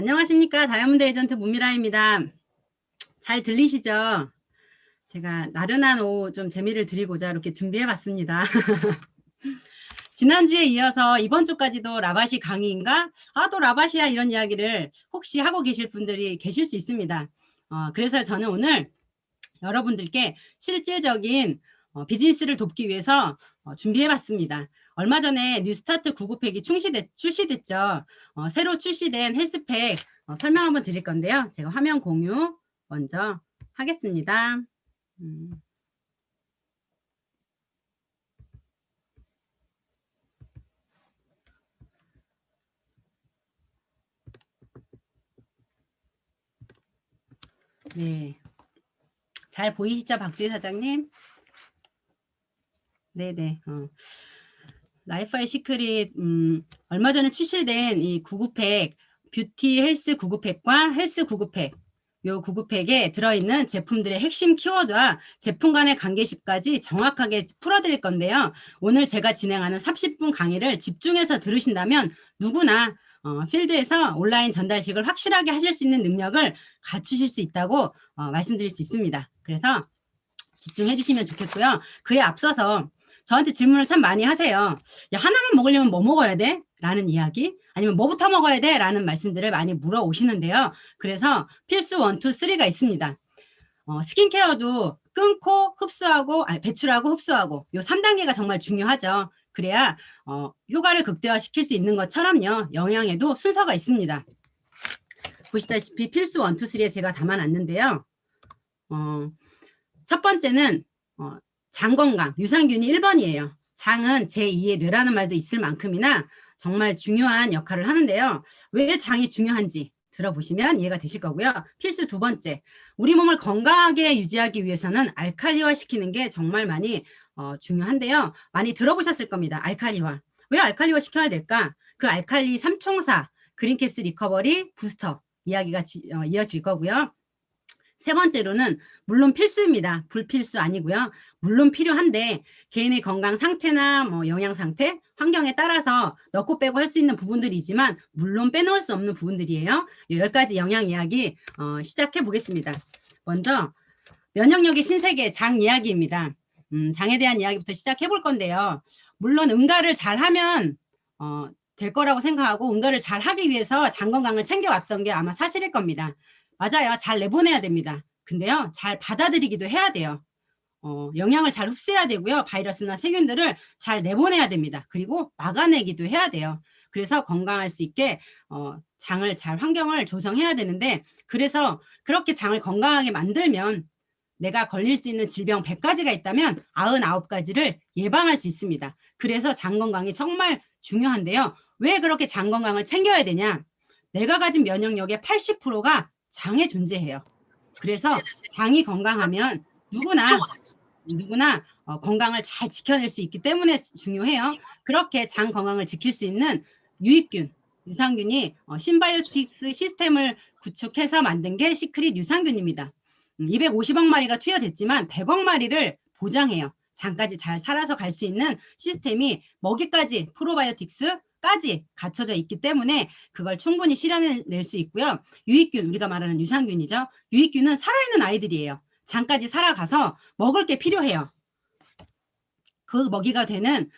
안녕하십니까. 다이아몬드 에이전트 문미라입니다. 잘 들리시죠? 제가 나른한 오후 좀 재미를 드리고자 이렇게 준비해봤습니다. 지난주에 이어서 이번 주까지도 라바시 강의인가? 또 라바시야 이런 이야기를 혹시 하고 계실 분들이 계실 수 있습니다. 그래서 저는 오늘 여러분들께 실질적인 비즈니스를 돕기 위해서 준비해봤습니다. 얼마 전에 뉴스타트 99팩이 출시됐죠. 새로 출시된 헬스팩 설명 한번 드릴 건데요. 제가 화면 공유 먼저 하겠습니다. 네, 잘 보이시죠, 박주희 사장님? 네네. 라이프의 시크릿 얼마 전에 출시된 이 99팩 뷰티 헬스 99팩과 헬스 99팩 요 99팩에 들어있는 제품들의 핵심 키워드와 제품 간의 관계식까지 정확하게 풀어드릴 건데요. 오늘 제가 진행하는 30분 강의를 집중해서 들으신다면 누구나 필드에서 온라인 전달식을 확실하게 하실 수 있는 능력을 갖추실 수 있다고 말씀드릴 수 있습니다. 그래서 집중해 주시면 좋겠고요. 그에 앞서서 저한테 질문을 참 많이 하세요. 야, 하나만 먹으려면 뭐 먹어야 돼? 라는 이야기 아니면 뭐부터 먹어야 돼? 라는 말씀들을 많이 물어오시는데요. 그래서 필수 1, 2, 3가 있습니다. 스킨케어도 끊고 흡수하고 배출하고 흡수하고 요 3단계가 정말 중요하죠. 그래야 효과를 극대화시킬 수 있는 것처럼요. 영양에도 순서가 있습니다. 보시다시피 필수 1, 2, 3에 제가 담아놨는데요. 첫 번째는 장 건강, 유산균이 1번이에요. 장은 제2의 뇌라는 말도 있을 만큼이나 정말 중요한 역할을 하는데요. 왜 장이 중요한지 들어보시면 이해가 되실 거고요. 필수 두 번째, 우리 몸을 건강하게 유지하기 위해서는 알칼리화 시키는 게 정말 많이 중요한데요. 많이 들어보셨을 겁니다. 알칼리화. 왜 알칼리화 시켜야 될까? 그 알칼리 3총사, 그린캡슐 리커버리 부스터 이야기가 이어질 거고요. 세 번째로는 물론 필수입니다. 불필수 아니고요. 물론 필요한데 개인의 건강 상태나 영양 상태, 환경에 따라서 넣고 빼고 할 수 있는 부분들이지만 물론 빼놓을 수 없는 부분들이에요. 10가지 영양 이야기 시작해 보겠습니다. 먼저 면역력의 신세계 장 이야기입니다. 장에 대한 이야기부터 시작해 볼 건데요. 물론 응가를 잘하면 될 거라고 생각하고 응가를 잘하기 위해서 장 건강을 챙겨왔던 게 아마 사실일 겁니다. 맞아요. 잘 내보내야 됩니다. 근데요, 잘 받아들이기도 해야 돼요. 영양을 잘 흡수해야 되고요. 바이러스나 세균들을 잘 내보내야 됩니다. 그리고 막아내기도 해야 돼요. 그래서 건강할 수 있게 장을 잘 환경을 조성해야 되는데 그래서 그렇게 장을 건강하게 만들면 내가 걸릴 수 있는 질병 100가지가 있다면 99가지를 예방할 수 있습니다. 그래서 장 건강이 정말 중요한데요. 왜 그렇게 장 건강을 챙겨야 되냐? 내가 가진 면역력의 80%가 장에 존재해요. 그래서 장이 건강하면 누구나 건강을 잘 지켜낼 수 있기 때문에 중요해요. 그렇게 장 건강을 지킬 수 있는 유익균, 유산균이 신바이오틱스 시스템을 구축해서 만든 게 시크릿 유산균입니다. 250억 마리가 투여됐지만 100억 마리를 보장해요. 장까지 잘 살아서 갈 수 있는 시스템이 먹이까지 프로바이오틱스까지 갖춰져 있기 때문에 그걸 충분히 실현해낼 수 있고요. 유익균, 우리가 말하는 유산균이죠. 유익균은 살아있는 아이들이에요. 장까지 살아가서 먹을 게 필요해요. 그 먹이가 되는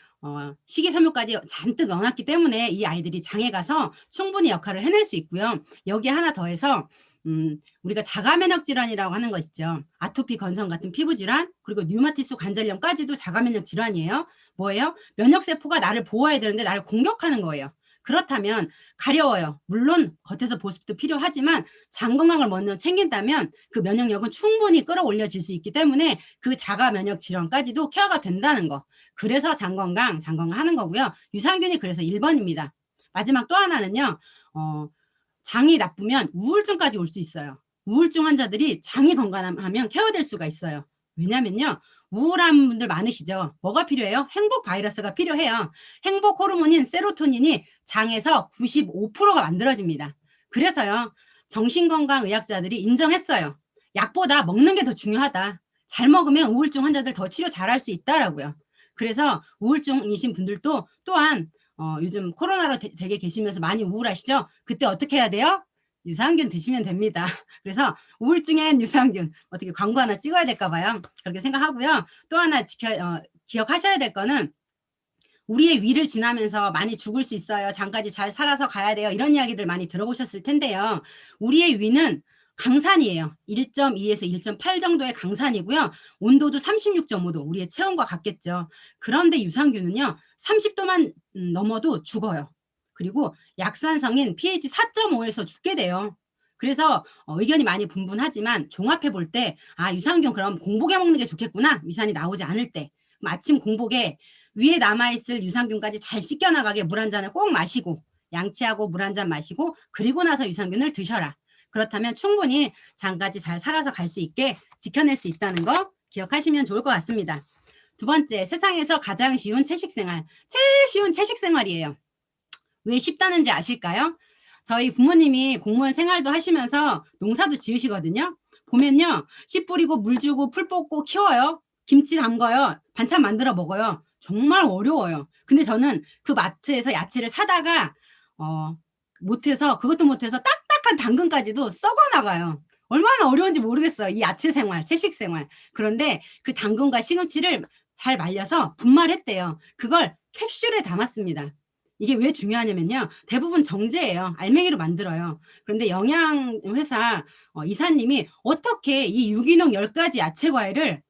식이섬유까지 잔뜩 넣어놨기 때문에 이 아이들이 장에 가서 충분히 역할을 해낼 수 있고요. 여기에 하나 더해서 우리가 자가면역 질환이라고 하는 거 있죠. 아토피 건성 같은 피부 질환, 그리고 류마티스 관절염까지도 자가면역 질환이에요. 뭐예요? 면역세포가 나를 보호해야 되는데 나를 공격하는 거예요. 그렇다면 가려워요. 물론 겉에서 보습도 필요하지만 장 건강을 먼저 챙긴다면 그 면역력은 충분히 끌어올려질 수 있기 때문에 그 자가면역 질환까지도 케어가 된다는 거. 그래서 장 건강 하는 거고요. 유산균이 그래서 1번입니다. 마지막 또 하나는요. 장이 나쁘면 우울증까지 올 수 있어요. 우울증 환자들이 장이 건강하면 케어될 수가 있어요. 왜냐면요. 우울한 분들 많으시죠. 뭐가 필요해요? 행복 바이러스가 필요해요. 행복 호르몬인 세로토닌이 장에서 95%가 만들어집니다. 그래서요. 정신건강의학자들이 인정했어요. 약보다 먹는 게 더 중요하다. 잘 먹으면 우울증 환자들 더 치료 잘할 수 있다라고요. 그래서 우울증이신 분들도 또한 요즘 코로나로 댁에 계시면서 많이 우울하시죠? 그때 어떻게 해야 돼요? 유산균 드시면 됩니다. 그래서 우울증엔 유산균 어떻게 광고 하나 찍어야 될까 봐요. 그렇게 생각하고요. 또 하나 기억하셔야 될 거는 우리의 위를 지나면서 많이 죽을 수 있어요. 장까지 잘 살아서 가야 돼요. 이런 이야기들 많이 들어보셨을 텐데요. 우리의 위는 강산이에요. 1.2에서 1.8 정도의 강산이고요. 온도도 36.5도, 우리의 체온과 같겠죠. 그런데 유산균은요, 30도만 넘어도 죽어요. 그리고 약산성인 pH 4.5에서 죽게 돼요. 그래서 의견이 많이 분분하지만 종합해 볼 때, 아, 유산균 그럼 공복에 먹는 게 좋겠구나. 위산이 나오지 않을 때. 아침 공복에 위에 남아있을 유산균까지 잘 씻겨나가게 물 한 잔을 꼭 마시고, 양치하고 물 한 잔 마시고, 그리고 나서 유산균을 드셔라. 그렇다면 충분히 장까지 잘 살아서 갈 수 있게 지켜낼 수 있다는 거 기억하시면 좋을 것 같습니다. 두 번째, 세상에서 가장 쉬운 채식생활. 제일 쉬운 채식생활이에요. 왜 쉽다는지 아실까요? 저희 부모님이 공무원 생활도 하시면서 농사도 지으시거든요. 보면요, 씨 뿌리고 물 주고 풀 뽑고 키워요. 김치 담궈요. 반찬 만들어 먹어요. 정말 어려워요. 근데 저는 그 마트에서 야채를 사다가 그것도 못해서 딱딱한 당근까지도 썩어 나가요. 얼마나 어려운지 모르겠어요. 이 야채 생활, 채식 생활. 그런데 그 당근과 시금치를 잘 말려서 분말했대요. 그걸 캡슐에 담았습니다. 이게 왜 중요하냐면요. 대부분 정제예요. 알맹이로 만들어요. 그런데 영양회사 이사님이 어떻게 이 유기농 10가지 야채 과일을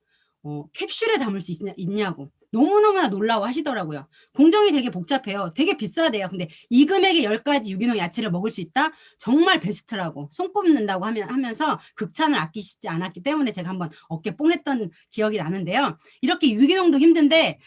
캡슐에 담을 수 있냐고 너무너무나 놀라워 하시더라고요. 공정이 되게 복잡해요. 되게 비싸대요. 근데 이 금액에 10가지 유기농 야채를 먹을 수 있다? 정말 베스트라고 손꼽는다고 하면서 극찬을 아끼시지 않았기 때문에 제가 한번 어깨 뽕했던 기억이 나는데요. 이렇게 유기농도 힘든데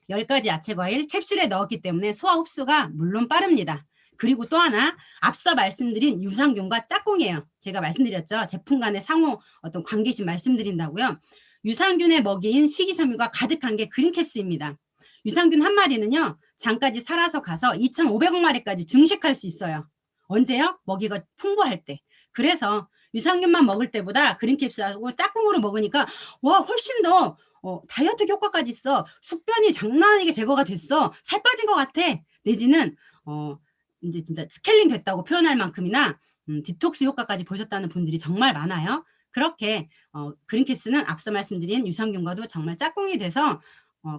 10가지 야채 과일 캡슐에 넣었기 때문에 소화 흡수가 물론 빠릅니다. 그리고 또 하나 앞서 말씀드린 유산균과 짝꿍이에요. 제가 말씀드렸죠. 제품 간의 상호 어떤 관계심 말씀드린다고요. 유산균의 먹이인 식이섬유가 가득한 게 그린캡스입니다. 유산균 한 마리는요. 장까지 살아서 가서 2,500억 마리까지 증식할 수 있어요. 언제요? 먹이가 풍부할 때. 그래서 유산균만 먹을 때보다 그린캡스하고 짝꿍으로 먹으니까 와 훨씬 더 다이어트 효과까지 있어. 숙변이 장난 아니게 제거가 됐어. 살 빠진 것 같아. 내지는 이제 진짜 스케일링 됐다고 표현할 만큼이나 디톡스 효과까지 보셨다는 분들이 정말 많아요. 그렇게 그린캡스는 앞서 말씀드린 유산균과도 정말 짝꿍이 돼서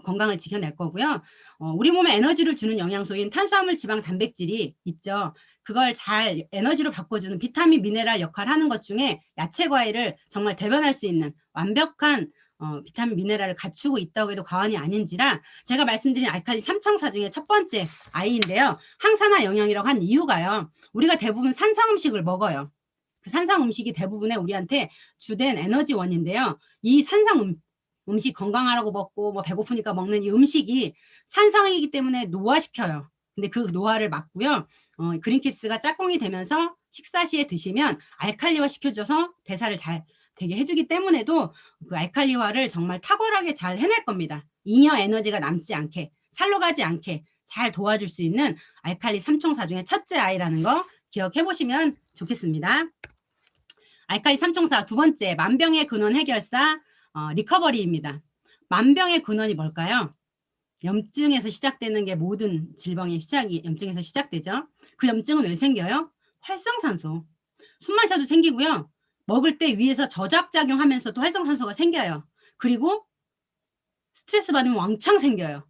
건강을 지켜낼 거고요. 우리 몸에 에너지를 주는 영양소인 탄수화물, 지방, 단백질이 있죠. 그걸 잘 에너지로 바꿔주는 비타민, 미네랄 역할을 하는 것 중에 야채 과일을 정말 대변할 수 있는 완벽한 비타민, 미네랄을 갖추고 있다고 해도 과언이 아닌지라 제가 말씀드린 알칼리 삼총사 중에 첫 번째 아이인데요. 항산화 영양이라고 한 이유가요. 우리가 대부분 산성 음식을 먹어요. 그 산성 음식이 대부분의 우리한테 주된 에너지원인데요. 이 산성 음식 건강하라고 먹고 뭐 배고프니까 먹는 이 음식이 산성이기 때문에 노화시켜요. 근데 그 노화를 막고요. 그린캡스가 짝꿍이 되면서 식사 시에 드시면 알칼리화 시켜줘서 대사를 잘 되게 해주기 때문에도 그 알칼리화를 정말 탁월하게 잘 해낼 겁니다. 잉여 에너지가 남지 않게 살로 가지 않게 잘 도와줄 수 있는 알칼리 삼총사 중에 첫째 아이라는 거 기억해 보시면 좋겠습니다. 알칼리 삼총사 두 번째 만병의 근원 해결사 리커버리입니다. 만병의 근원이 뭘까요? 염증에서 시작되는 게 모든 질병의 시작이 염증에서 시작되죠. 그 염증은 왜 생겨요? 활성산소. 숨만 쉬어도 생기고요. 먹을 때 위에서 저작작용하면서도 활성산소가 생겨요. 그리고 스트레스 받으면 왕창 생겨요.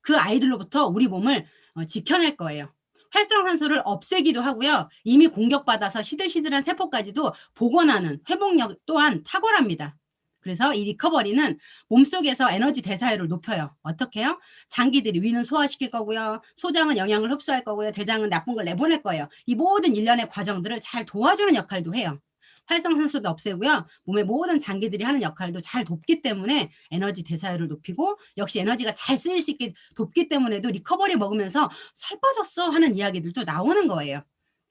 그 아이들로부터 우리 몸을 지켜낼 거예요. 활성산소를 없애기도 하고요. 이미 공격받아서 시들시들한 세포까지도 복원하는 회복력 또한 탁월합니다. 그래서 이 리커버리는 몸속에서 에너지 대사율을 높여요. 어떻게 해요? 장기들이 위는 소화시킬 거고요. 소장은 영양을 흡수할 거고요. 대장은 나쁜 걸 내보낼 거예요. 이 모든 일련의 과정들을 잘 도와주는 역할도 해요. 활성산소도 없애고요. 몸의 모든 장기들이 하는 역할도 잘 돕기 때문에 에너지 대사율을 높이고 역시 에너지가 잘 쓰일 수 있게 돕기 때문에도 리커버리 먹으면서 살 빠졌어 하는 이야기들도 나오는 거예요.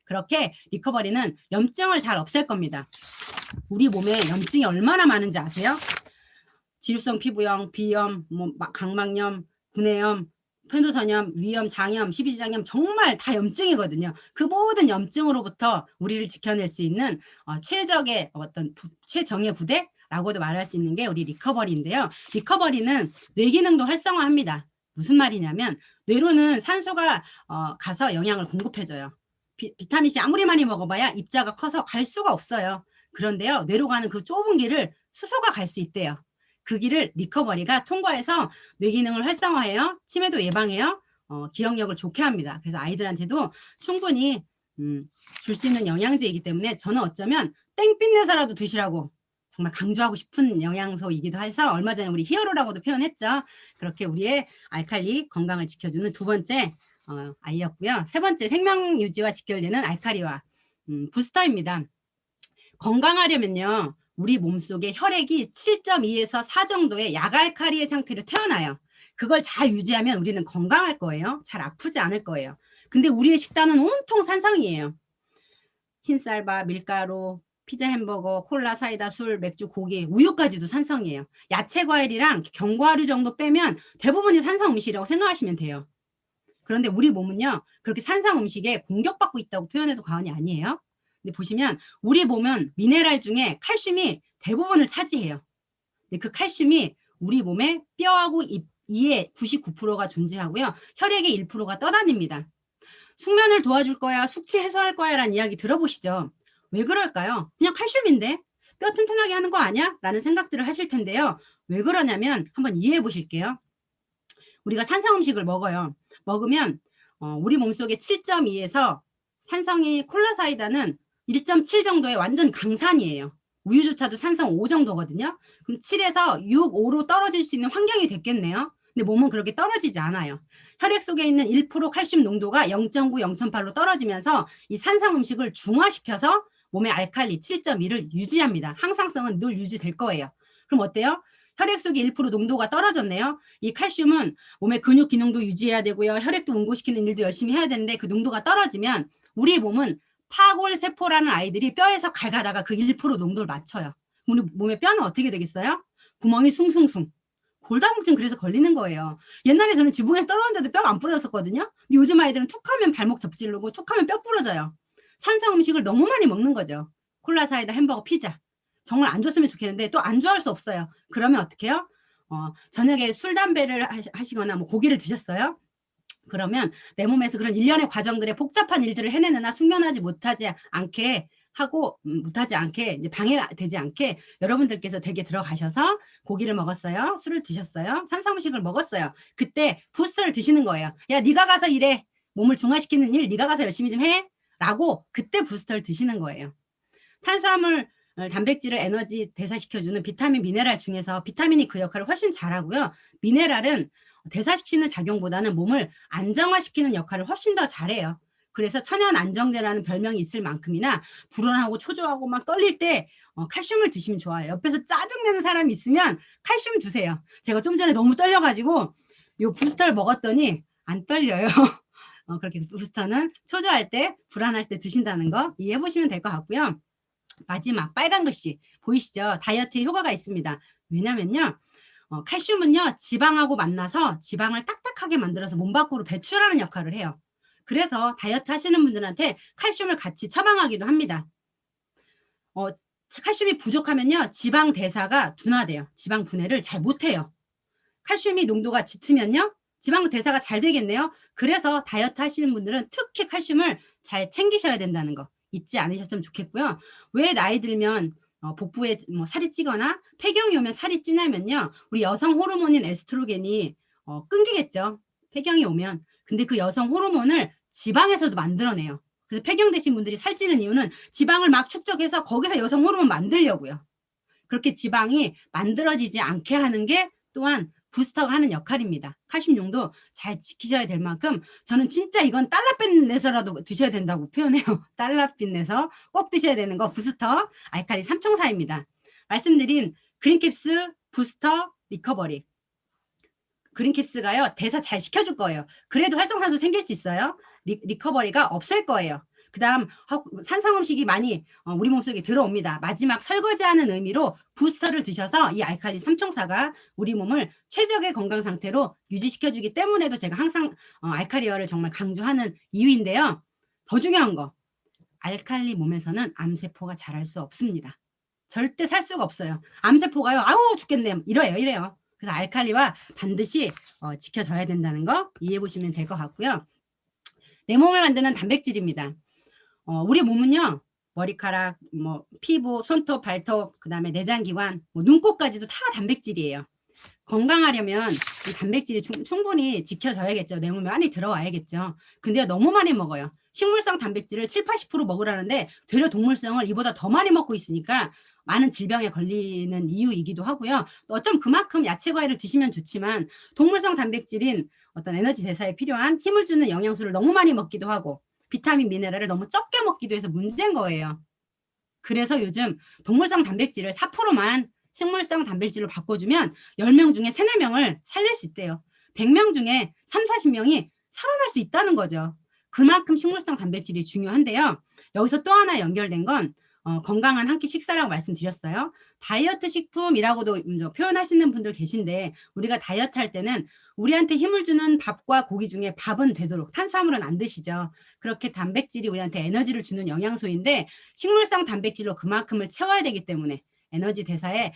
그렇게 리커버리는 염증을 잘 없앨 겁니다. 우리 몸에 염증이 얼마나 많은지 아세요? 지루성 피부염, 비염, 각막염, 구내염, 편도선염, 위염, 장염, 십이지장염 정말 다 염증이거든요. 그 모든 염증으로부터 우리를 지켜낼 수 있는 최적의 어떤 최정예 부대라고도 말할 수 있는 게 우리 리커버리인데요. 리커버리는 뇌 기능도 활성화합니다. 무슨 말이냐면 뇌로는 산소가 가서 영양을 공급해줘요. 비타민C 아무리 많이 먹어봐야 입자가 커서 갈 수가 없어요. 그런데요, 뇌로 가는 그 좁은 길을 수소가 갈 수 있대요. 그 길을 리커버리가 통과해서 뇌 기능을 활성화해요. 치매도 예방해요. 기억력을 좋게 합니다. 그래서 아이들한테도 충분히 줄 수 있는 영양제이기 때문에 저는 어쩌면 땡빛 내서라도 드시라고 정말 강조하고 싶은 영양소이기도 해서 얼마 전에 우리 히어로라고도 표현했죠. 그렇게 우리의 알칼리 건강을 지켜주는 두 번째 아이였고요. 세 번째 생명 유지와 직결되는 알칼리와 부스터입니다. 건강하려면요, 우리 몸속에 혈액이 7.2에서 4 정도의 약알칼리의 상태로 태어나요. 그걸 잘 유지하면 우리는 건강할 거예요. 잘 아프지 않을 거예요. 근데 우리의 식단은 온통 산성이에요. 흰쌀밥, 밀가루, 피자, 햄버거, 콜라, 사이다, 술, 맥주, 고기, 우유까지도 산성이에요. 야채, 과일이랑 견과류 정도 빼면 대부분이 산성 음식이라고 생각하시면 돼요. 그런데 우리 몸은요, 그렇게 산성 음식에 공격받고 있다고 표현해도 과언이 아니에요. 근데 보시면 우리 몸은 미네랄 중에 칼슘이 대부분을 차지해요. 근데 그 칼슘이 우리 몸에 뼈하고 이의 99%가 존재하고요. 혈액의 1%가 떠다닙니다. 숙면을 도와줄 거야, 숙취 해소할 거야 라는 이야기 들어보시죠. 왜 그럴까요? 그냥 칼슘인데 뼈 튼튼하게 하는 거 아니야? 라는 생각들을 하실 텐데요. 왜 그러냐면 한번 이해해 보실게요. 우리가 산성 음식을 먹어요. 먹으면 우리 몸속에 7.2에서 산성이 콜라 사이다는 1.7 정도의 완전 강산이에요. 우유조차도 산성 5 정도거든요. 그럼 7에서 6, 5로 떨어질 수 있는 환경이 됐겠네요. 근데 몸은 그렇게 떨어지지 않아요. 혈액 속에 있는 1% 칼슘 농도가 0.9, 0.8로 떨어지면서 이 산성 음식을 중화시켜서 몸의 알칼리 7.2를 유지합니다. 항상성은 늘 유지될 거예요. 그럼 어때요? 혈액 속에 1% 농도가 떨어졌네요. 이 칼슘은 몸의 근육 기능도 유지해야 되고요. 혈액도 응고시키는 일도 열심히 해야 되는데 그 농도가 떨어지면 우리 몸은 파골세포라는 아이들이 뼈에서 갈가다가 그 1% 농도를 맞춰요. 우리 몸의 뼈는 어떻게 되겠어요? 구멍이 숭숭숭. 골다공증 그래서 걸리는 거예요. 옛날에 저는 지붕에서 떨어졌는데도 뼈가 안 부러졌거든요. 근데 요즘 아이들은 툭하면 발목 접질르고 툭하면 뼈 부러져요. 산성 음식을 너무 많이 먹는 거죠. 콜라, 사이다, 햄버거, 피자. 정말 안 줬으면 좋겠는데 또 안 좋아할 수 없어요. 그러면 어떻게 해요? 저녁에 술, 담배를 하시거나 뭐 고기를 드셨어요? 그러면 내 몸에서 그런 일련의 과정들의 복잡한 일들을 해내느라 숙면하지 못하지 않게 하고 못하지 않게 이제 방해되지 않게 여러분들께서 댁에 들어가셔서 고기를 먹었어요. 술을 드셨어요. 산성 음식을 먹었어요. 그때 부스터를 드시는 거예요. 야, 네가 가서 일해. 몸을 중화시키는 일 네가 가서 열심히 좀 해. 라고 그때 부스터를 드시는 거예요. 탄수화물, 단백질을 에너지 대사시켜주는 비타민, 미네랄 중에서 비타민이 그 역할을 훨씬 잘하고요. 미네랄은 대사시키는 작용보다는 몸을 안정화시키는 역할을 훨씬 더 잘해요. 그래서 천연 안정제라는 별명이 있을 만큼이나 불안하고 초조하고 막 떨릴 때 칼슘을 드시면 좋아요. 옆에서 짜증내는 사람이 있으면 칼슘 주세요. 제가 좀 전에 너무 떨려가지고 요 부스터를 먹었더니 안 떨려요. 그렇게 부스터는 초조할 때, 불안할 때 드신다는 거 이해해 보시면 될 것 같고요. 마지막 빨간 글씨 보이시죠? 다이어트에 효과가 있습니다. 왜냐면요, 칼슘은요 지방하고 만나서 지방을 딱딱하게 만들어서 몸 밖으로 배출하는 역할을 해요. 그래서 다이어트 하시는 분들한테 칼슘을 같이 처방하기도 합니다. 칼슘이 부족하면요 지방 대사가 둔화돼요. 지방 분해를 잘 못해요. 칼슘이 농도가 짙으면요 지방 대사가 잘 되겠네요. 그래서 다이어트 하시는 분들은 특히 칼슘을 잘 챙기셔야 된다는 거 잊지 않으셨으면 좋겠고요. 왜 나이 들면 복부에 뭐 살이 찌거나 폐경이 오면 살이 찌냐면요. 우리 여성 호르몬인 에스트로겐이 끊기겠죠. 폐경이 오면. 근데 그 여성 호르몬을 지방에서도 만들어내요. 그래서 폐경 되신 분들이 살찌는 이유는 지방을 막 축적해서 거기서 여성 호르몬 만들려고요. 그렇게 지방이 만들어지지 않게 하는 게 또한 부스터가 하는 역할입니다. 칼슘 용도 잘 지키셔야 될 만큼 저는 진짜 이건 달러빛 내서라도 드셔야 된다고 표현해요. 달러빛 내서 꼭 드셔야 되는 거 부스터 알칼리 삼총사입니다. 말씀드린 그린캡스, 부스터, 리커버리. 그린캡스가요 대사 잘 시켜줄 거예요. 그래도 활성산소 생길 수 있어요. 리커버리가 없을 거예요. 그 다음 산성 음식이 많이 우리 몸속에 들어옵니다. 마지막 설거지하는 의미로 부스터를 드셔서 이 알칼리 삼총사가 우리 몸을 최적의 건강 상태로 유지시켜주기 때문에도 제가 항상 알칼리화를 정말 강조하는 이유인데요. 더 중요한 거 알칼리 몸에서는 암세포가 자랄 수 없습니다. 절대 살 수가 없어요. 암세포가요 아우 죽겠네 이래요. 그래서 알칼리와 반드시 지켜져야 된다는 거 이해해 보시면 될 것 같고요. 내 몸을 만드는 단백질입니다. 우리 몸은요, 머리카락, 뭐 피부, 손톱, 발톱, 그다음에 내장기관, 뭐 눈곱까지도 다 단백질이에요. 건강하려면 이 단백질이 충분히 지켜져야겠죠. 내 몸에 많이 들어와야겠죠. 근데 너무 많이 먹어요. 식물성 단백질을 7, 80% 먹으라는데 되려 동물성을 이보다 더 많이 먹고 있으니까 많은 질병에 걸리는 이유이기도 하고요. 또 어쩜 그만큼 야채 과일을 드시면 좋지만 동물성 단백질인 어떤 에너지 대사에 필요한 힘을 주는 영양소를 너무 많이 먹기도 하고 비타민, 미네랄을 너무 적게 먹기도 해서 문제인 거예요. 그래서 요즘 동물성 단백질을 4%만 식물성 단백질로 바꿔주면 10명 중에 3, 4명을 살릴 수 있대요. 100명 중에 3, 40명이 살아날 수 있다는 거죠. 그만큼 식물성 단백질이 중요한데요. 여기서 또 하나 연결된 건 건강한 한 끼 식사라고 말씀드렸어요. 다이어트 식품이라고도 표현하시는 분들 계신데 우리가 다이어트 할 때는 우리한테 힘을 주는 밥과 고기 중에 밥은 되도록 탄수화물은 안 드시죠. 그렇게 단백질이 우리한테 에너지를 주는 영양소인데 식물성 단백질로 그만큼을 채워야 되기 때문에 에너지 대사에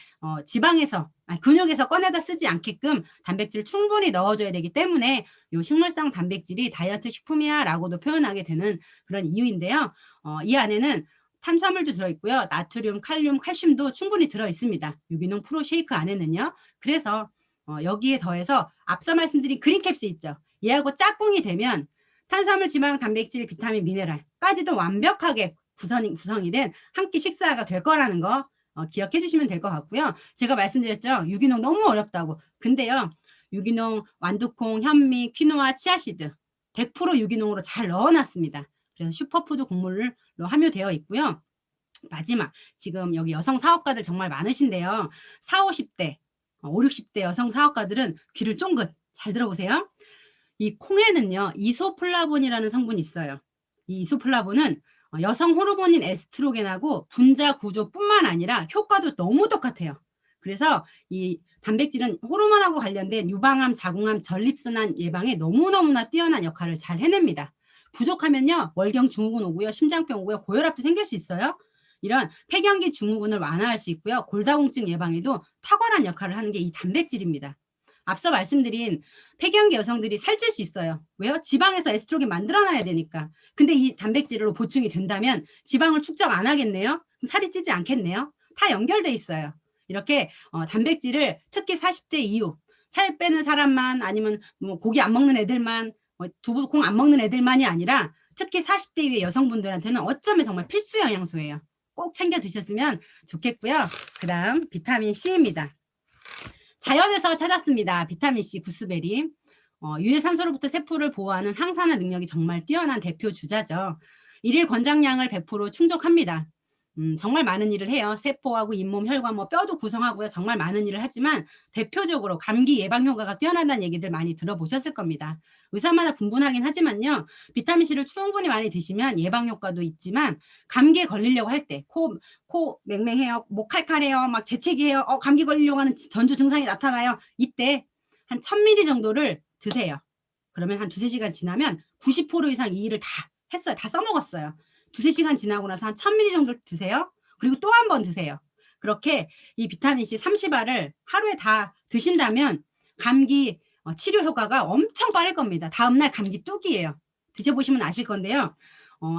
지방에서 근육에서 꺼내다 쓰지 않게끔 단백질을 충분히 넣어줘야 되기 때문에 이 식물성 단백질이 다이어트 식품이야 라고도 표현하게 되는 그런 이유인데요. 이 안에는 탄수화물도 들어있고요. 나트륨, 칼륨, 칼슘도 충분히 들어있습니다. 유기농 프로 쉐이크 안에는요. 그래서 여기에 더해서 앞서 말씀드린 그린캡스 있죠. 얘하고 짝꿍이 되면 탄수화물, 지방, 단백질, 비타민, 미네랄까지도 완벽하게 구성이 된 한 끼 식사가 될 거라는 거 기억해 주시면 될 것 같고요. 제가 말씀드렸죠. 유기농 너무 어렵다고. 근데요. 유기농, 완두콩, 현미, 퀴노아, 치아씨드 100% 유기농으로 잘 넣어놨습니다. 그래서 슈퍼푸드 곡물로 함유되어 있고요. 마지막 지금 여기 여성 사업가들 정말 많으신데요. 4, 50대, 5, 60대 여성 사업가들은 귀를 쫑긋 잘 들어보세요. 이 콩에는요. 이소플라본이라는 성분이 있어요. 이 이소플라본은 여성 호르몬인 에스트로겐하고 분자 구조뿐만 아니라 효과도 너무 똑같아요. 그래서 이 단백질은 호르몬하고 관련된 유방암, 자궁암, 전립선암 예방에 너무너무나 뛰어난 역할을 잘 해냅니다. 부족하면요. 월경 증후군 오고요. 심장병 오고요. 고혈압도 생길 수 있어요. 이런 폐경기 증후군을 완화할 수 있고요. 골다공증 예방에도 탁월한 역할을 하는 게 이 단백질입니다. 앞서 말씀드린 폐경기 여성들이 살찔 수 있어요. 왜요? 지방에서 에스트로겐 만들어놔야 되니까. 근데 이 단백질로 보충이 된다면 지방을 축적 안 하겠네요? 살이 찌지 않겠네요? 다 연결돼 있어요. 이렇게 단백질을 특히 40대 이후 살 빼는 사람만 아니면 뭐 고기 안 먹는 애들만 두부, 콩 안 먹는 애들만이 아니라 특히 40대 이후의 여성분들한테는 어쩌면 정말 필수 영양소예요. 꼭 챙겨 드셨으면 좋겠고요. 그 다음 비타민 C입니다. 자연에서 찾았습니다. 비타민C 구스베리. 유해산소로부터 세포를 보호하는 항산화 능력이 정말 뛰어난 대표 주자죠. 일일 권장량을 100% 충족합니다. 정말 많은 일을 해요. 세포하고 잇몸, 혈관, 뭐 뼈도 구성하고요. 정말 많은 일을 하지만 대표적으로 감기 예방 효과가 뛰어난다는 얘기들 많이 들어보셨을 겁니다. 의사마다 분분하긴 하지만요. 비타민C를 충분히 많이 드시면 예방 효과도 있지만 감기에 걸리려고 할 때 코 맹맹해요. 목 칼칼해요. 막 재채기해요. 감기 걸리려고 하는 전조 증상이 나타나요. 이때 한 1000ml 정도를 드세요. 그러면 한 2-3시간 지나면 90% 이상 이 일을 다 했어요. 다 써먹었어요. 2-3시간 지나고 나서 한 1000ml 정도 드세요. 그리고 또 한 번 드세요. 그렇게 이 비타민C 30알을 하루에 다 드신다면 감기 치료 효과가 엄청 빠를 겁니다. 다음날 감기 뚝이에요. 드셔보시면 아실 건데요.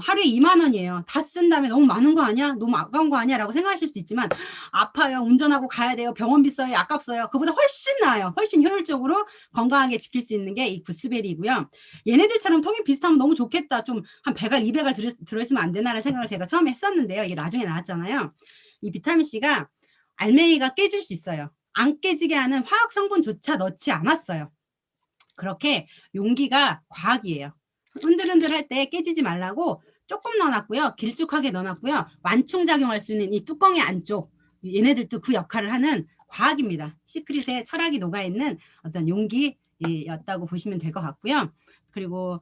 하루에 2만 원이에요. 다 쓴 다음에 너무 많은 거 아니야? 너무 아까운 거 아니야? 라고 생각하실 수 있지만 아파요. 운전하고 가야 돼요. 병원비 써요. 아깝어요. 그보다 훨씬 나아요. 훨씬 효율적으로 건강하게 지킬 수 있는 게 이 구스베리이고요. 얘네들처럼 통이 비슷하면 너무 좋겠다. 좀 한 100알, 200알 들어있으면 안 되나라는 생각을 제가 처음에 했었는데요. 이게 나중에 나왔잖아요. 이 비타민C가 알맹이가 깨질 수 있어요. 안 깨지게 하는 화학 성분조차 넣지 않았어요. 그렇게 용기가 과학이에요. 흔들흔들 할 때 깨지지 말라고 조금 넣어놨고요. 길쭉하게 넣어놨고요. 완충작용할 수 있는 이 뚜껑의 안쪽 얘네들도 그 역할을 하는 과학입니다. 시크릿에 철학이 녹아있는 어떤 용기였다고 보시면 될 것 같고요. 그리고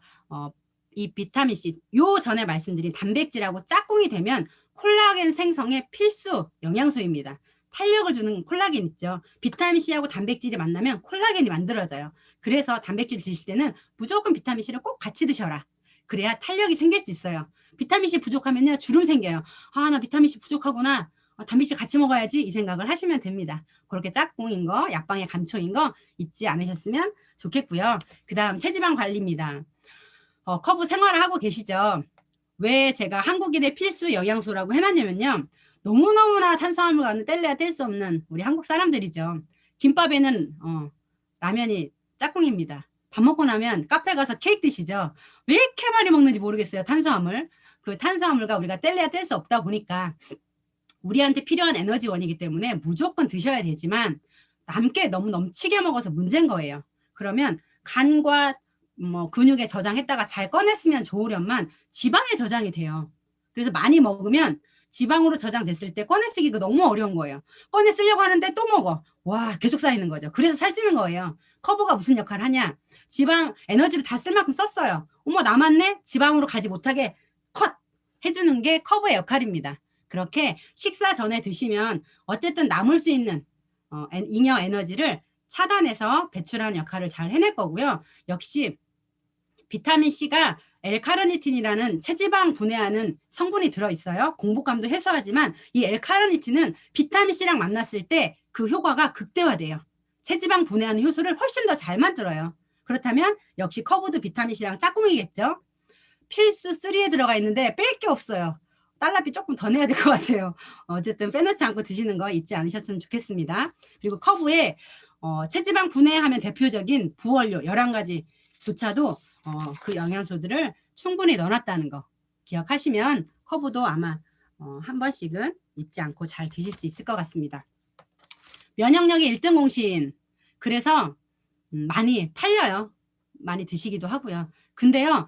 이 비타민C 요 전에 말씀드린 단백질하고 짝꿍이 되면 콜라겐 생성의 필수 영양소입니다. 탄력을 주는 콜라겐 있죠. 비타민C하고 단백질이 만나면 콜라겐이 만들어져요. 그래서 단백질 드실 때는 무조건 비타민C를 꼭 같이 드셔라. 그래야 탄력이 생길 수 있어요. 비타민C 부족하면요. 주름 생겨요. 나 비타민C 부족하구나. 단백질 같이 먹어야지 이 생각을 하시면 됩니다. 그렇게 짝꿍인 거, 약방의 감초인 거 잊지 않으셨으면 좋겠고요. 그 다음 체지방 관리입니다. 커브 생활을 하고 계시죠. 왜 제가 한국인의 필수 영양소라고 해놨냐면요. 너무너무나 탄수화물과는 뗄래야 뗄 수 없는 우리 한국 사람들이죠. 김밥에는 라면이 짝꿍입니다. 밥 먹고 나면 카페 가서 케이크 드시죠. 왜 이렇게 많이 먹는지 모르겠어요. 탄수화물. 그 탄수화물과 우리가 뗄래야 뗄 수 없다 보니까 우리한테 필요한 에너지원이기 때문에 무조건 드셔야 되지만 남게 너무 넘치게 먹어서 문제인 거예요. 그러면 간과 뭐 근육에 저장했다가 잘 꺼냈으면 좋으련만 지방에 저장이 돼요. 그래서 많이 먹으면 지방으로 저장됐을 때 꺼내 쓰기가 너무 어려운 거예요. 꺼내 쓰려고 하는데 또 먹어. 와, 계속 쌓이는 거죠. 그래서 살찌는 거예요. 커브가 무슨 역할을 하냐? 지방 에너지를 다 쓸 만큼 썼어요. 어머, 남았네? 지방으로 가지 못하게 컷 해주는 게 커브의 역할입니다. 그렇게 식사 전에 드시면 어쨌든 남을 수 있는 잉여 에너지를 차단해서 배출하는 역할을 잘 해낼 거고요. 역시 비타민C가 L카르니틴이라는 체지방 분해하는 성분이 들어있어요. 공복감도 해소하지만 이 L카르니틴은 비타민C랑 만났을 때 그 효과가 극대화돼요. 체지방 분해하는 효소를 훨씬 더 잘 만들어요. 그렇다면 역시 커브도 비타민C랑 짝꿍이겠죠. 필수 3에 들어가 있는데 뺄 게 없어요. 달러비 조금 더 내야 될 것 같아요. 어쨌든 빼놓지 않고 드시는 거 잊지 않으셨으면 좋겠습니다. 그리고 커브에 체지방 분해하면 대표적인 부원료 11가지조차도 그 영양소들을 충분히 넣어놨다는 거 기억하시면 커브도 아마 한 번씩은 잊지 않고 잘 드실 수 있을 것 같습니다. 면역력이 1등 공신. 그래서 많이 팔려요. 많이 드시기도 하고요. 근데요,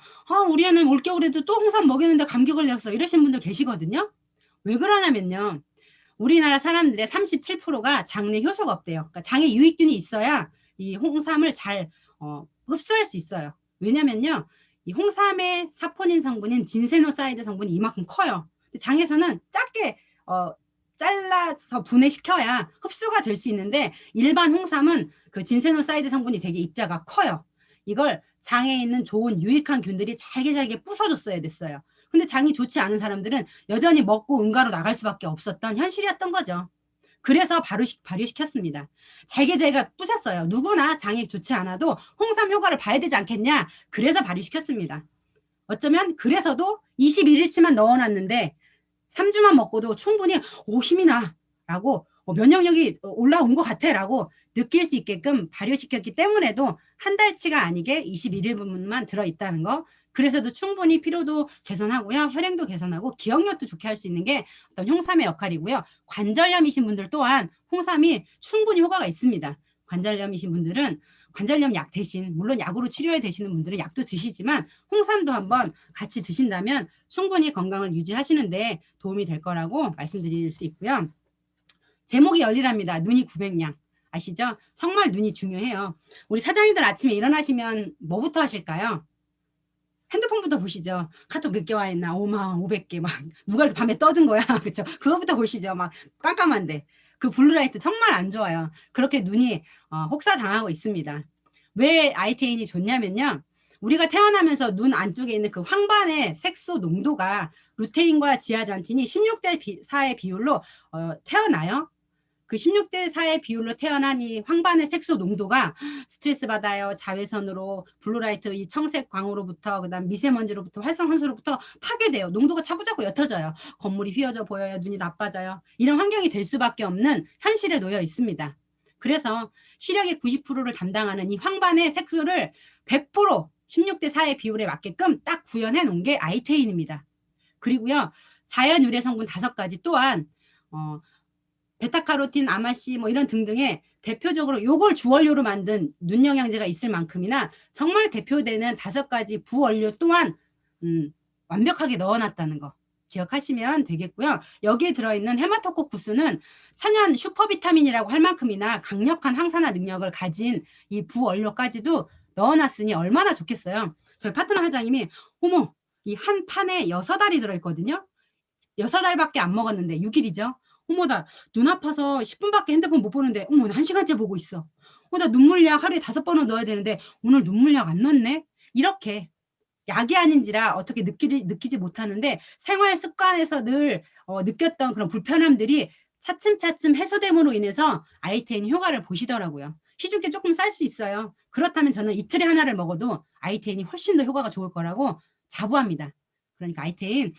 우리 애는 올겨울에도 또 홍삼 먹였는데 감기 걸렸어. 이러신 분들 계시거든요. 왜 그러냐면요. 우리나라 사람들의 37%가 장내 효소가 없대요. 그러니까 장에 유익균이 있어야 이 홍삼을 잘 흡수할 수 있어요. 왜냐면요. 이 홍삼의 사포닌 성분인 진세노사이드 성분이 이만큼 커요. 장에서는 작게 잘라서 분해시켜야 흡수가 될 수 있는데 일반 홍삼은 그 진세노사이드 성분이 되게 입자가 커요. 이걸 장에 있는 좋은 유익한 균들이 잘게 부숴줬어야 됐어요. 근데 장이 좋지 않은 사람들은 여전히 먹고 응가로 나갈 수밖에 없었던 현실이었던 거죠. 그래서 발효시켰습니다. 잘게 부쉈어요. 누구나 장이 좋지 않아도 홍삼 효과를 봐야 되지 않겠냐. 그래서 발효시켰습니다. 어쩌면 그래서도 21일치만 넣어놨는데 3주만 먹고도 충분히 힘이 나 라고 면역력이 올라온 것 같아 라고 느낄 수 있게끔 발효시켰기 때문에도 한 달치가 아니게 21일분만 들어있다는 거. 그래서도 충분히 피로도 개선하고요. 혈행도 개선하고 기억력도 좋게 할 수 있는 게 어떤 홍삼의 역할이고요. 관절염이신 분들 또한 홍삼이 충분히 효과가 있습니다. 관절염이신 분들은 관절염 약 대신 물론 약으로 치료해 되시는 분들은 약도 드시지만 홍삼도 한번 같이 드신다면 충분히 건강을 유지하시는데 도움이 될 거라고 말씀드릴 수 있고요. 제목이 열리랍니다. 눈이 900냥. 아시죠? 정말 눈이 중요해요. 우리 사장님들 아침에 일어나시면 뭐부터 하실까요? 핸드폰부터 보시죠. 카톡 몇 개 와 있나? 5만 500개 막 누가 이렇게 밤에 떠든 거야. 그렇죠? 그거부터 보시죠. 막 깜깜한데. 그 블루라이트 정말 안 좋아요. 그렇게 눈이 혹사당하고 있습니다. 왜 아이테인이 좋냐면요. 우리가 태어나면서 눈 안쪽에 있는 그 황반의 색소 농도가 루테인과 지아잔틴이 16대 4의 비율로 태어나요. 그 16대 4의 비율로 태어난 이 황반의 색소 농도가 스트레스 받아요. 자외선으로 블루라이트 이 청색 광으로부터 그다음 미세먼지로부터 활성산소로부터 파괴돼요. 농도가 자꾸자꾸 옅어져요. 건물이 휘어져 보여요. 눈이 나빠져요. 이런 환경이 될 수밖에 없는 현실에 놓여 있습니다. 그래서 시력의 90%를 담당하는 이 황반의 색소를 100% 16대 4의 비율에 맞게끔 딱 구현해 놓은 게 아이테인입니다. 그리고요. 자연 유래 성분 5가지 또한 베타카로틴, 아마씨 뭐 이런 등등의 대표적으로 요걸 주원료로 만든 눈 영양제가 있을 만큼이나 정말 대표되는 5가지 부원료 또한 완벽하게 넣어놨다는 거 기억하시면 되겠고요. 여기에 들어있는 헤마토코쿠스는 천연 슈퍼비타민이라고 할 만큼이나 강력한 항산화 능력을 가진 이 부원료까지도 넣어놨으니 얼마나 좋겠어요. 저희 파트너 사장님이 어머 이 한 판에 6알이 들어있거든요. 6알밖에 안 먹었는데 6일이죠. 어머 나 눈 아파서 10분밖에 핸드폰 못 보는데 어머 나 1시간째 보고 있어. 나 눈물약 하루에 5번은 넣어야 되는데 오늘 눈물약 안 넣었네. 이렇게 약이 아닌지라 어떻게 느끼지 못하는데 생활 습관에서 늘 느꼈던 그런 불편함들이 차츰차츰 해소됨으로 인해서 아이테인 효과를 보시더라고요. 희죽게 조금 쌀 수 있어요. 그렇다면 저는 이틀에 하나를 먹어도 아이테인이 훨씬 더 효과가 좋을 거라고 자부합니다. 그러니까 아이테인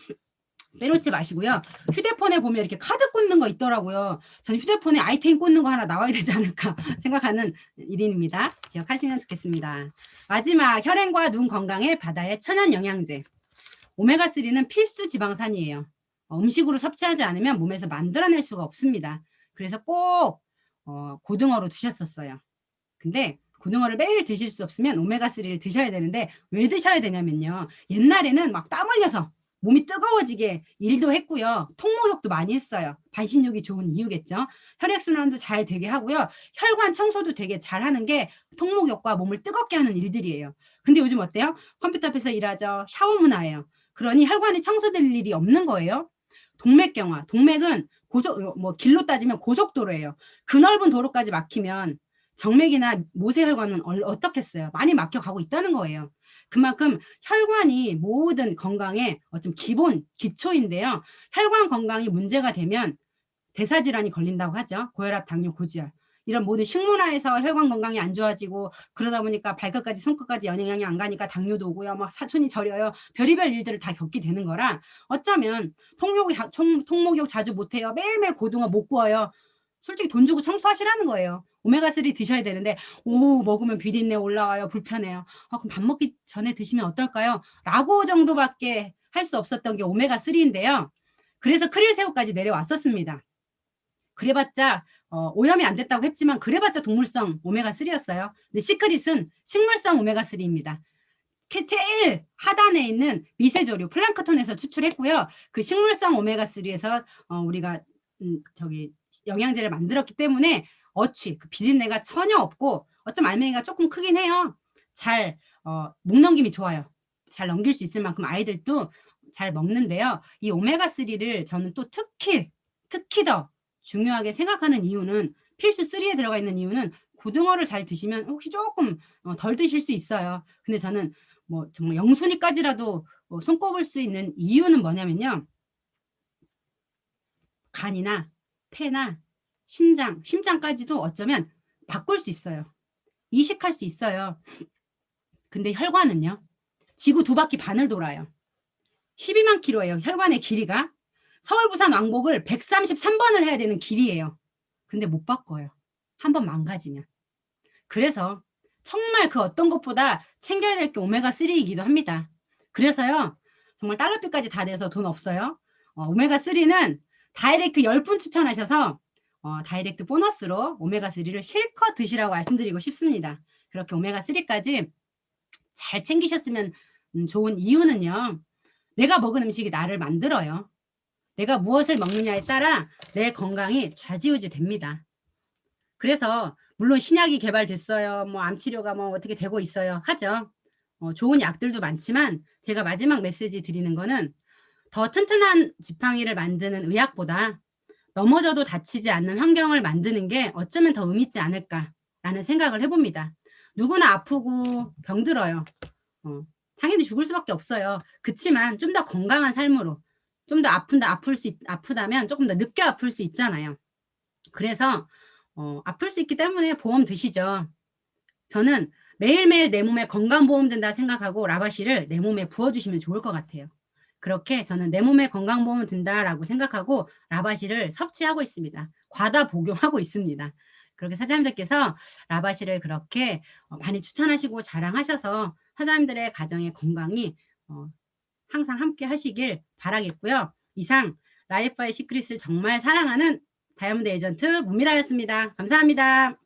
빼놓지 마시고요. 휴대폰에 보면 이렇게 카드 꽂는 거 있더라고요. 저는 휴대폰에 아이테인 꽂는 거 하나 나와야 되지 않을까 생각하는 일인입니다. 기억하시면 좋겠습니다. 마지막, 혈행과 눈 건강에 바다의 천연 영양제. 오메가3는 필수 지방산이에요. 음식으로 섭취하지 않으면 몸에서 만들어낼 수가 없습니다. 그래서 꼭 고등어로 드셨었어요. 근데 고등어를 매일 드실 수 없으면 오메가3를 드셔야 되는데, 왜 드셔야 되냐면요. 옛날에는 막 땀 흘려서 몸이 뜨거워지게 일도 했고요. 통목욕도 많이 했어요. 반신욕이 좋은 이유겠죠. 혈액순환도 잘 되게 하고요. 혈관 청소도 되게 잘 하는 게 통목욕과 몸을 뜨겁게 하는 일들이에요. 근데 요즘 어때요? 컴퓨터 앞에서 일하죠. 샤워 문화예요. 그러니 혈관이 청소될 일이 없는 거예요. 동맥경화. 동맥은 길로 따지면 고속도로예요. 그 넓은 도로까지 막히면 정맥이나 모세혈관은 어떻겠어요? 많이 막혀가고 있다는 거예요. 그만큼 혈관이 모든 건강의 어쩜 기본, 기초인데요. 혈관 건강이 문제가 되면 대사질환이 걸린다고 하죠. 고혈압, 당뇨, 고지혈. 이런 모든 식문화에서 혈관 건강이 안 좋아지고, 그러다 보니까 발끝까지 손끝까지 영양이 안 가니까 당뇨도 오고요. 막 사촌이 저려요. 별의별 일들을 다 겪게 되는 거라, 어쩌면 통목욕 자주 못해요. 매일매일 고등어 못 구워요. 솔직히 돈 주고 청소하시라는 거예요. 오메가3 드셔야 되는데, 먹으면 비린내 올라와요. 불편해요. 그럼 밥 먹기 전에 드시면 어떨까요? 라고 정도밖에 할 수 없었던 게 오메가3인데요. 그래서 크릴새우까지 내려왔었습니다. 그래봤자 오염이 안 됐다고 했지만, 그래봤자 동물성 오메가3였어요. 근데 시크릿은 식물성 오메가3입니다. 제일 하단에 있는 미세조류 플랑크톤에서 추출했고요. 그 식물성 오메가3에서 우리가 영양제를 만들었기 때문에 그 비린내가 전혀 없고, 어쩜 알맹이가 조금 크긴 해요. 잘 목 넘김이 좋아요. 잘 넘길 수 있을 만큼 아이들도 잘 먹는데요. 이 오메가3를 저는 또 특히 더 중요하게 생각하는 이유는, 필수 3에 들어가 있는 이유는, 고등어를 잘 드시면 혹시 조금 덜 드실 수 있어요. 근데 저는 정말 영순위까지라도 손꼽을 수 있는 이유는 뭐냐면요. 간이나 폐나 심장까지도 어쩌면 바꿀 수 있어요. 이식할 수 있어요. 근데 혈관은요. 지구 2바퀴 반을 돌아요. 12만 킬로예요. 혈관의 길이가. 서울 부산 왕복을 133번을 해야 되는 길이에요. 근데 못 바꿔요. 한번 망가지면. 그래서 정말 그 어떤 것보다 챙겨야 될 게 오메가3이기도 합니다. 그래서요. 정말 달러비까지 다 내서 돈 없어요. 오메가3는 다이렉트 10분 추천하셔서 다이렉트 보너스로 오메가3를 실컷 드시라고 말씀드리고 싶습니다. 그렇게 오메가3까지 잘 챙기셨으면 좋은 이유는요. 내가 먹은 음식이 나를 만들어요. 내가 무엇을 먹느냐에 따라 내 건강이 좌지우지 됩니다. 그래서 물론 신약이 개발됐어요. 암 치료가 어떻게 되고 있어요. 하죠. 좋은 약들도 많지만, 제가 마지막 메시지 드리는 거는, 더 튼튼한 지팡이를 만드는 의학보다 넘어져도 다치지 않는 환경을 만드는 게 어쩌면 더 의미 있지 않을까라는 생각을 해봅니다. 누구나 아프고 병들어요. 당연히 죽을 수밖에 없어요. 그치만 좀 더 건강한 삶으로, 좀 더 아프다면 조금 더 늦게 아플 수 있잖아요. 그래서 아플 수 있기 때문에 보험 드시죠. 저는 매일매일 내 몸에 건강보험 든다 생각하고 라바시를 내 몸에 부어주시면 좋을 것 같아요. 그렇게 저는 내 몸에 건강보험 든다라고 생각하고 라바시를 섭취하고 있습니다. 과다 복용하고 있습니다. 그렇게 사장님들께서 라바시를 그렇게 많이 추천하시고 자랑하셔서 사장님들의 가정의 건강이 항상 함께 하시길 바라겠고요. 이상 라이프와의 시크릿을 정말 사랑하는 다이아몬드 에이전트 문미라였습니다. 감사합니다.